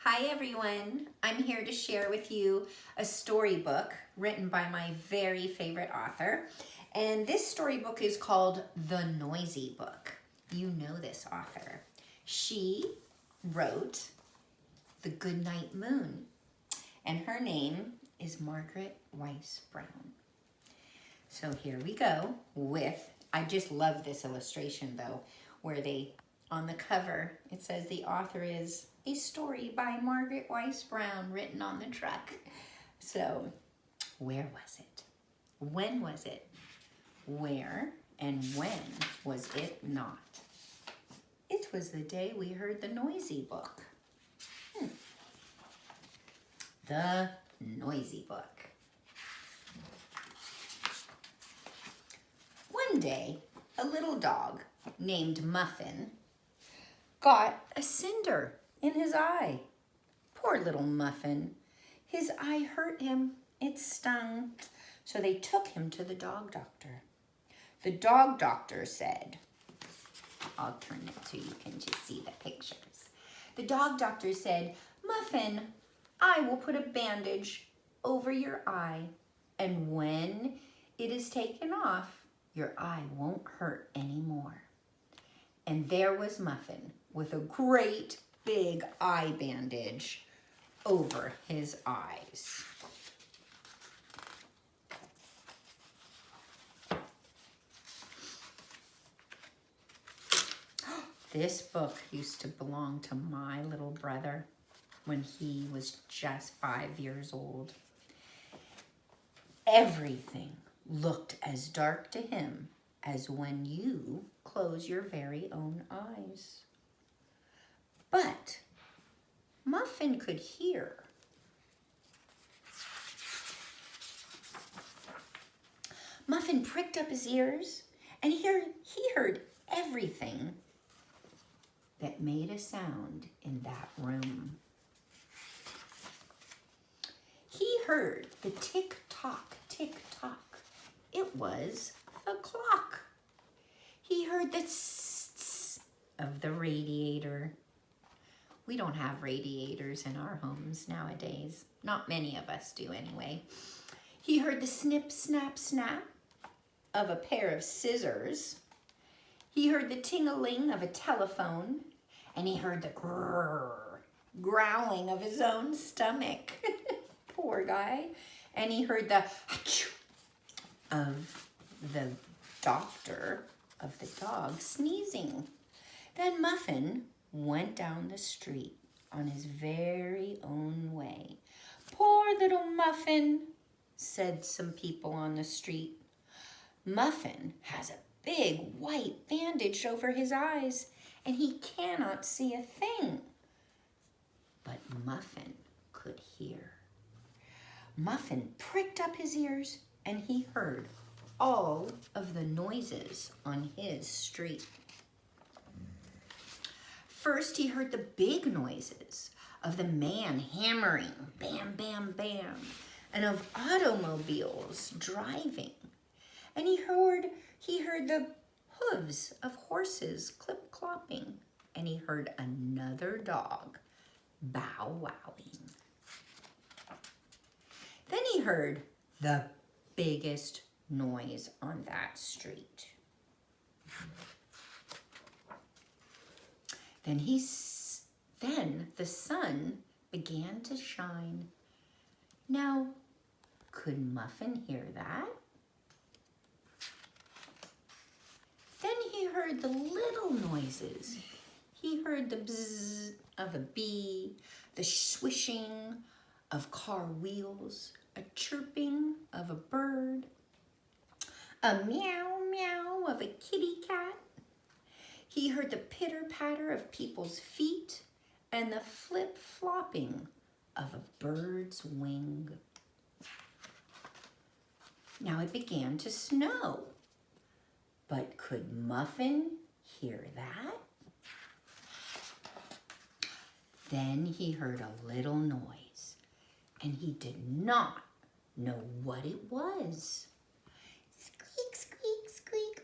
Hi everyone, I'm here to share with you a storybook written by my very favorite author. And this storybook is called The Noisy Book. You know this author. She wrote The Goodnight Moon, and her name is Margaret Wise Brown. So here we go I just love this illustration though, where on the cover, it says the author is a story by Margaret Wise Brown written on the truck. So, where was it? When was it? Where and when was it not? It was the day we heard the Noisy Book. The Noisy Book. One day, a little dog named Muffin got a cinder in his eye. Poor little Muffin. His eye hurt him. It stung. So they took him to the dog doctor. The dog doctor said, I'll turn it so you can just see the pictures. The dog doctor said, Muffin, I will put a bandage over your eye, and when it is taken off, your eye won't hurt anymore. And there was Muffin with a great big eye bandage over his eyes. This book used to belong to my little brother when he was just 5 years old. Everything looked as dark to him as when you close your very own eyes. But Muffin could hear. Muffin pricked up his ears and he heard everything that made a sound in that room. He heard the tick-tock, tick-tock. It was the clock. He heard the tss of the radiator. We don't have radiators in our homes nowadays. Not many of us do anyway. He heard the snip, snap, snap of a pair of scissors. He heard the ting-a-ling of a telephone. And he heard the growling of his own stomach. Poor guy. And he heard the achoo of the doctor of the dog sneezing. Then Muffin went down the street on his very own way. Poor little Muffin, said some people on the street. Muffin has a big white bandage over his eyes, and he cannot see a thing. But Muffin could hear. Muffin pricked up his ears, and he heard all of the noises on his street. First, he heard the big noises of the man hammering, bam, bam, bam, and of automobiles driving. And he heard the hooves of horses clip-clopping, and he heard another dog bow-wowing. Then he heard the biggest noise on that street. Then the sun began to shine. Now, could Muffin hear that? Then he heard the little noises. He heard the bzzz of a bee, the swishing of car wheels, a chirping of a bird, a meow meow of a kitty cat. He heard the pitter-patter of people's feet and the flip-flopping of a bird's wing. Now it began to snow. But could Muffin hear that? Then he heard a little noise, and he did not know what it was. Squeak, squeak, squeak.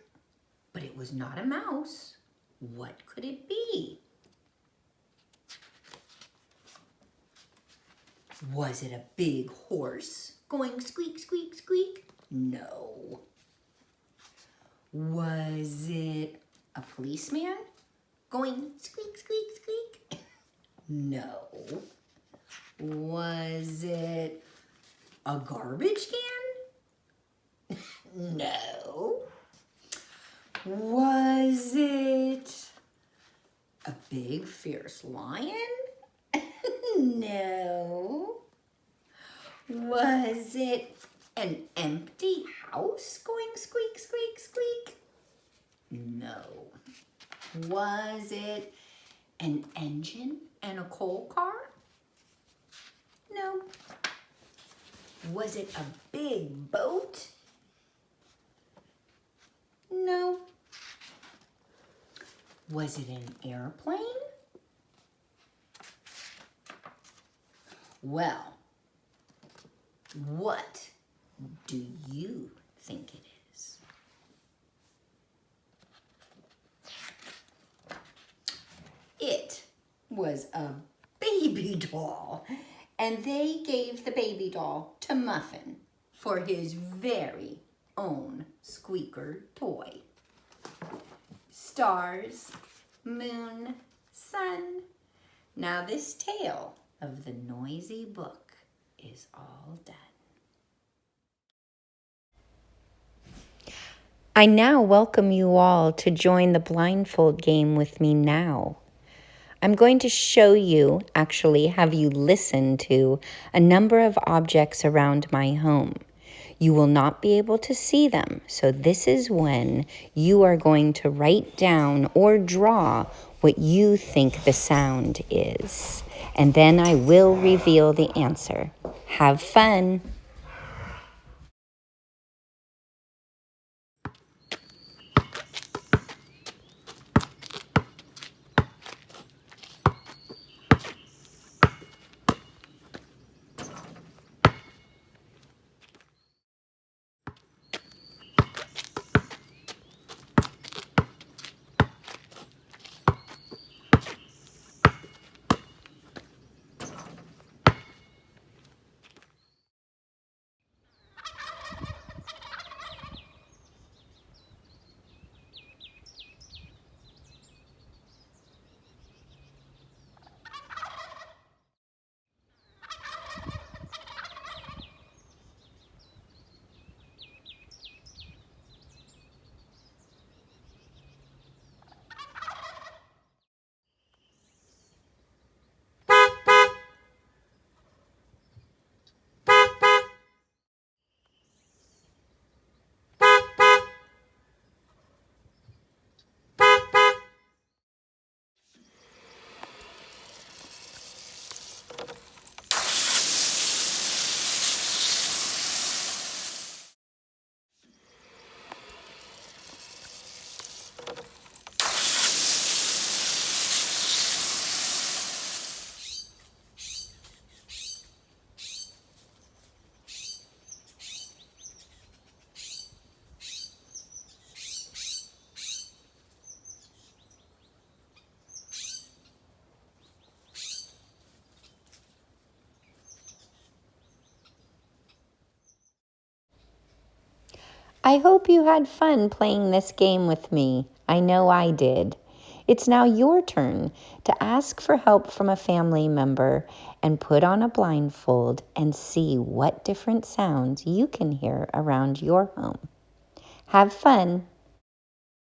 But it was not a mouse. What could it be? Was it a big horse going squeak, squeak, squeak? No. Was it a policeman going squeak, squeak, squeak? No. Was it a garbage can? No. Was it a big fierce lion? No. Was it an empty house going squeak, squeak, squeak? No. Was it an engine and a coal car? No. Was it a big boat? No. Was it an airplane? Well, what do you think it is? It was a baby doll, and they gave the baby doll to Muffin for his very own squeaker toy. Stars, moon, sun. Now this tale of the noisy book is all done. I now welcome you all to join the blindfold game with me now. I'm going to show you, actually have you listen to, a number of objects around my home. You will not be able to see them, so this is when you are going to write down or draw what you think the sound is. And then I will reveal the answer. Have fun! I hope you had fun playing this game with me. I know I did. It's now your turn to ask for help from a family member and put on a blindfold and see what different sounds you can hear around your home. Have fun.